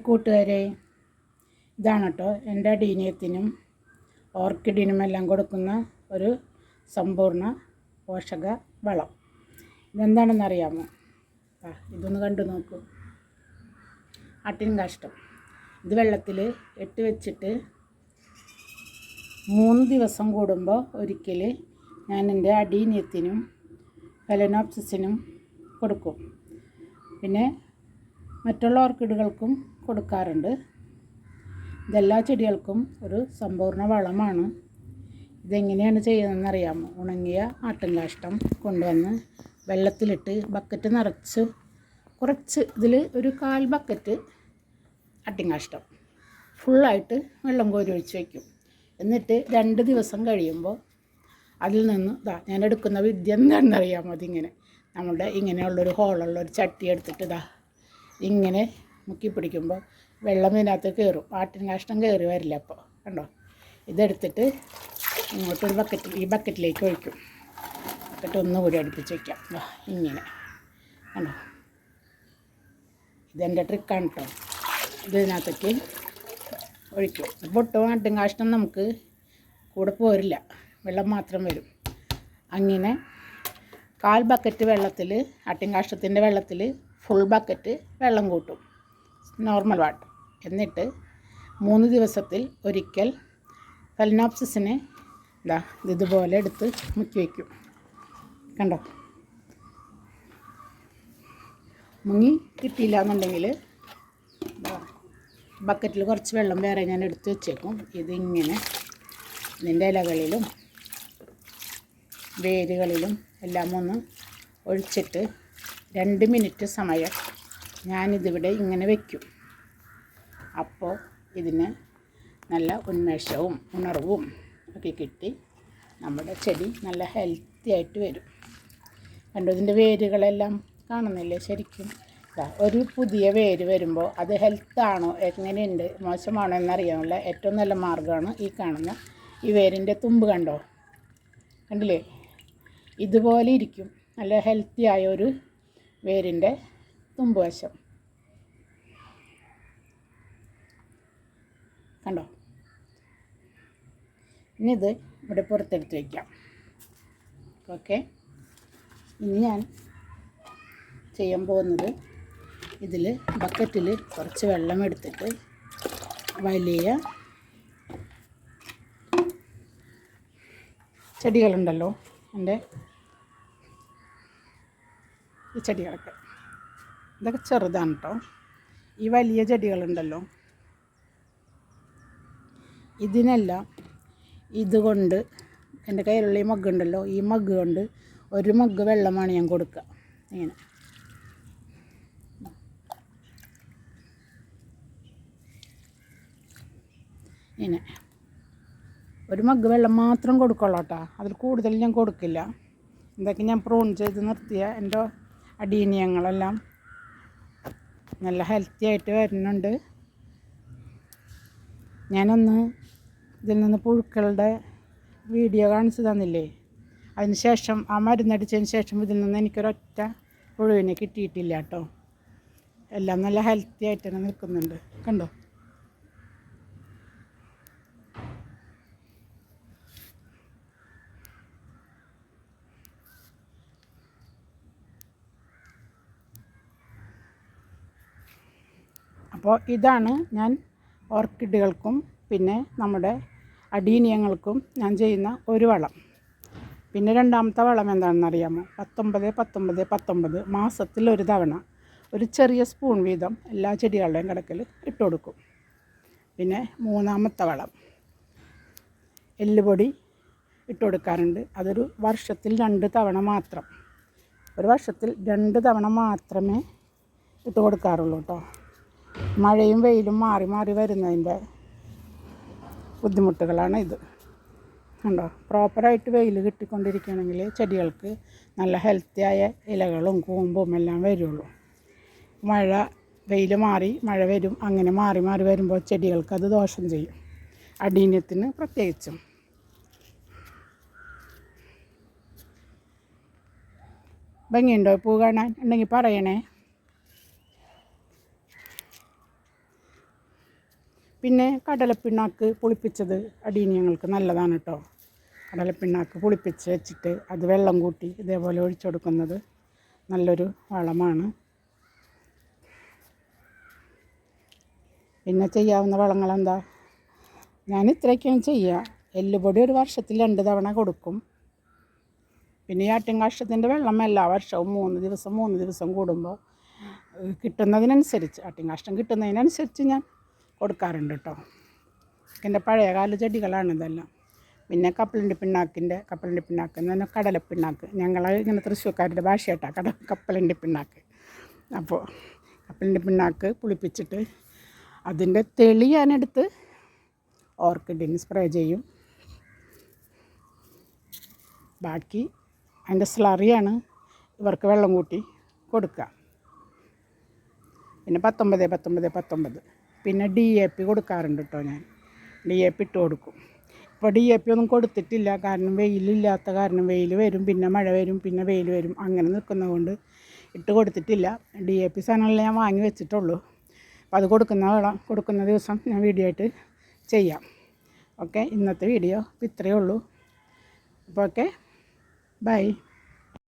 കൂട്ടുകാരെ, ഇതാണ് കേട്ടോ എൻ്റെ അടീനിയത്തിനും ഓർക്കിഡിനും എല്ലാം കൊടുക്കുന്ന ഒരു സമ്പൂർണ്ണ പോഷക വളം. ഇതെന്താണെന്നറിയാമോ? ഇതൊന്ന് കണ്ടു നോക്കൂ. ആട്ടിൻ കാഷ്ടം. ഇത് വെള്ളത്തിൽ ഇട്ട് വെച്ചിട്ട് 3 ദിവസം കൂടുമ്പോൾ ഒരിക്കൽ ഞാൻ എൻ്റെ അടീനിയത്തിനും ഫലനോപ്സിസിനും കൊടുക്കും. പിന്നെ മറ്റുള്ള ഓർക്കിഡുകൾക്കും കൊടുക്കാറുണ്ട്. ഇതെല്ലാ ചെടികൾക്കും ഒരു സമ്പൂർണ്ണ വളമാണ്. ഇതെങ്ങനെയാണ് ചെയ്യുന്നതെന്ന് അറിയാമോ? ഉണങ്ങിയ ആട്ടിൻ കാഷ്ടം കൊണ്ടുവന്ന് വെള്ളത്തിലിട്ട് ബക്കറ്റ് നിറച്ച് കുറച്ച് ഇതിൽ ഒരു 1/4 ബക്കറ്റ് ആട്ടിൻ കാഷ്ടം ഫുള്ളായിട്ട് വെള്ളം കോരി ഒഴിച്ച് വയ്ക്കും. എന്നിട്ട് 2 ദിവസം കഴിയുമ്പോൾ അതിൽ നിന്ന് ഞാൻ എടുക്കുന്ന വിദ്യ എന്താണെന്ന് അറിയാമോ? അതിങ്ങനെ നമ്മുടെ ഇങ്ങനെയുള്ളൊരു ഹോളുള്ളൊരു ചട്ടി എടുത്തിട്ട് ഇങ്ങനെ മുക്കി പിടിക്കുമ്പോൾ വെള്ളം ഇതിനകത്ത് കയറും. ആട്ടിൻ കാഷ്ടം കയറി വരില്ല. അപ്പോൾ കണ്ടോ, ഇതെടുത്തിട്ട് ഇങ്ങോട്ടൊരു ഈ ബക്കറ്റിലേക്ക് ഒഴിക്കും. ബക്കറ്റ് ഒന്നുകൂടി അടുപ്പിച്ച് വയ്ക്കാം. ഇങ്ങനെ കണ്ടോ, ഇതെൻ്റെ ട്രിക്കാണ് കേട്ടോ. ഇതിനകത്തേക്ക് ഒഴിക്കും. അപ്പോൾ ഒട്ടും ആട്ടിൻ കാഷ്ടം നമുക്ക് കൂടെ പോരില്ല, വെള്ളം മാത്രം വരും. അങ്ങനെ 1/4 ബക്കറ്റ് വെള്ളത്തിൽ, ആട്ടിൻ കാഷ്ടത്തിൻ്റെ വെള്ളത്തിൽ ഫുൾ ബക്കറ്റ് വെള്ളം കൂട്ടും, നോർമൽ വാട്ടർ. എന്നിട്ട് 3 ദിവസത്തിൽ ഒരിക്കൽ ഫലനോപ്സിസിനെ ഇതുപോലെ എടുത്ത് മുക്കി വയ്ക്കും. കണ്ടോ, മുങ്ങി കിട്ടിയില്ല എന്നുണ്ടെങ്കിൽ ബക്കറ്റിൽ കുറച്ച് വെള്ളം വേറെ ഞാൻ എടുത്ത് വെച്ചേക്കും. ഇതിങ്ങനെ ഇതിൻ്റെ ഇലകളിലും വേരുകളിലും എല്ലാം ഒന്ന് ഒഴിച്ചിട്ട് 2 മിനിറ്റ് സമയം ഞാനിതിവിടെ ഇങ്ങനെ വയ്ക്കും. അപ്പോൾ ഇതിന് നല്ല ഉന്മേഷവും ഉണർവും ഒക്കെ കിട്ടി നമ്മുടെ ചെടി നല്ല ഹെൽത്തി ആയിട്ട് വരും. കണ്ടോ, ഇതിൻ്റെ വേരുകളെല്ലാം കാണുന്നില്ലേ? ശരിക്കും ഒരു പുതിയ വേര് വരുമ്പോൾ അത് ഹെൽത്താണോ, എങ്ങനെയുണ്ട്, മോശമാണോ എന്നറിയാനുള്ള ഏറ്റവും നല്ല മാർഗ്ഗമാണ് ഈ കാണുന്ന ഈ വേരിൻ്റെ തുമ്പ്. കണ്ടില്ലേ? ഇതുപോലെ ഇരിക്കും നല്ല ഹെൽത്തി ആയ ഒരു വേരിൻ്റെ തുമ്പ് വശം. കണ്ടോ? ഇനി ഇത് ഇവിടെ പുറത്തെടുത്ത് വയ്ക്കാം. ഓക്കെ, ഇനി ഞാൻ ചെയ്യാൻ പോകുന്നത് ഇതിൽ ബക്കറ്റിൽ കുറച്ച് വെള്ളം എടുത്തിട്ട് വലിയ ചെടികളുണ്ടല്ലോ, എൻ്റെ ഈ ചെടികളൊക്കെ ഇതൊക്കെ ചെറുതാണ് കേട്ടോ. ഈ വലിയ ചെടികളുണ്ടല്ലോ, ഇതിനെല്ലാം ഇതുകൊണ്ട് എൻ്റെ കയ്യിലുള്ള ഈ മഗ് ഉണ്ടല്ലോ, ഈ മഗ് കൊണ്ട് 1 മഗ് വെള്ളമാണ് ഞാൻ കൊടുക്കുക. ഇങ്ങനെ 1 മഗ് വെള്ളം മാത്രം കൊടുക്കുള്ളൂ കേട്ടോ. അതിൽ കൂടുതൽ ഞാൻ കൊടുക്കില്ല. എന്തൊക്കെ ഞാൻ പ്രൂൺ ചെയ്ത് നിർത്തിയ എൻ്റെ അടീനിയങ്ങളെല്ലാം നല്ല ഹെൽത്തി ആയിട്ട് വരുന്നുണ്ട്. ഞാനൊന്ന് ഇതിൽ നിന്ന് പുഴുക്കളുടെ വീഡിയോ കാണിച്ചു തന്നില്ലേ? അതിന് ശേഷം ആ മരുന്നടിച്ചതിന് ശേഷം ഇതിൽ നിന്ന് എനിക്കൊരൊറ്റ പുഴുവിനെ കിട്ടിയിട്ടില്ല കേട്ടോ. എല്ലാം നല്ല ഹെൽത്തി ആയിട്ട് തന്നെ നിൽക്കുന്നുണ്ട്. കണ്ടോ? അപ്പോൾ ഇതാണ് ഞാൻ ഓർക്കിഡുകൾക്കും പിന്നെ നമ്മുടെ അടീനിയങ്ങൾക്കും ഞാൻ ചെയ്യുന്ന ഒരു വളം. പിന്നെ രണ്ടാമത്തെ വളം എന്താണെന്ന് അറിയാമോ? 19-19-19 മാസത്തിൽ ഒരു തവണ ഒരു ചെറിയ സ്പൂൺ വീതം എല്ലാ ചെടികളുടെയും കിടക്കൽ ഇട്ട് കൊടുക്കും. പിന്നെ മൂന്നാമത്തെ വളം എല്ലുപൊടി ഇട്ട് കൊടുക്കാറുണ്ട്. അതൊരു വർഷത്തിൽ 2 തവണ മാത്രം, ഒരു വർഷത്തിൽ 2 തവണ മാത്രമേ ഇട്ട് കൊടുക്കാറുള്ളൂ കേട്ടോ. മഴയും വെയിലും മാറി മാറി വരുന്നതിൻ്റെ ബുദ്ധിമുട്ടുകളാണ് ഇത്. കണ്ടോ, പ്രോപ്പറായിട്ട് വെയിൽ കിട്ടിക്കൊണ്ടിരിക്കുകയാണെങ്കിൽ ചെടികൾക്ക് നല്ല ഹെൽത്തിയായ ഇലകളും കൂമ്പും എല്ലാം വരുള്ളൂ. വെയിൽ മാറി മഴ വരും, അങ്ങനെ മാറി മാറി വരുമ്പോൾ ചെടികൾക്ക് അത് ദോഷം ചെയ്യും, അടീനിയത്തിന് പ്രത്യേകിച്ചും. ഭംഗിയുണ്ടോ പൂ കാണാൻ? ഉണ്ടെങ്കിൽ പറയണേ. പിന്നെ കടലപ്പിണ്ണാക്ക് പുളിപ്പിച്ചത് അടീനിയങ്ങൾക്ക് നല്ലതാണ് കേട്ടോ. കടലപ്പിണ്ണാക്ക് പുളിപ്പിച്ച് വെച്ചിട്ട് അത് വെള്ളം കൂട്ടി ഇതേപോലെ ഒഴിച്ചു കൊടുക്കുന്നത് നല്ലൊരു വളമാണ്. പിന്നെ ചെയ്യാവുന്ന വളങ്ങളെന്താ, ഞാൻ ഇത്രയൊക്കെയാണ് ചെയ്യുക. എല്ലുപൊടി ഒരു വർഷത്തിൽ 2 തവണ കൊടുക്കും. പിന്നെ ഈ ആട്ടിൻകാഷ്ടത്തിൻ്റെ വെള്ളം എല്ലാ വർഷവും 3 ദിവസം കൂടുമ്പോൾ കിട്ടുന്നതിനനുസരിച്ച്, ആട്ടിൻകാഷ്ടം കിട്ടുന്നതിനനുസരിച്ച് ഞാൻ കൊടുക്കാറുണ്ട് കേട്ടോ. എൻ്റെ പഴയകാല ചെടികളാണ് ഇതെല്ലാം. പിന്നെ കപ്പലണ്ടി പിണ്ണാക്ക് എന്ന് പറഞ്ഞാൽ കടലപ്പിണ്ണാക്ക്, ഞങ്ങൾ ഇങ്ങനെ തൃശ്ശൂർക്കാരുടെ ഭാഷയായിട്ടാണ് കപ്പലണ്ടി പിണ്ണാക്ക്. അപ്പോൾ കപ്പലണ്ടി പിണ്ണാക്ക് പുളിപ്പിച്ചിട്ട് അതിൻ്റെ തെളി ഞാനെടുത്ത് ഓർക്കിഡിന് സ്പ്രേ ചെയ്യും. ബാക്കി അതിൻ്റെ സ്ലറിയാണ് ഇവർക്ക് വെള്ളം കൂട്ടി കൊടുക്കുക. പിന്നെ 19 പിന്നെ DAP കൊടുക്കാറുണ്ട് കേട്ടോ. ഞാൻ DAP ഇട്ട് കൊടുക്കും. ഇപ്പോൾ DAP ഒന്നും കൊടുത്തിട്ടില്ല, കാരണം വെയിലില്ലാത്ത കാരണം. വെയിൽ വരും, പിന്നെ മഴ വരും, പിന്നെ വെയിൽ വരും, അങ്ങനെ നിൽക്കുന്നത് കൊണ്ട് ഇട്ട് കൊടുത്തിട്ടില്ല. DAP സാധനങ്ങളിൽ ഞാൻ വാങ്ങി വെച്ചിട്ടുള്ളൂ. അപ്പോൾ അത് കൊടുക്കുന്ന ദിവസം ഞാൻ വീഡിയോ ആയിട്ട് ചെയ്യാം. ഓക്കെ, ഇന്നത്തെ വീഡിയോ ഇത്രയേ ഉള്ളൂ. അപ്പോൾ ഓക്കെ, ബൈ.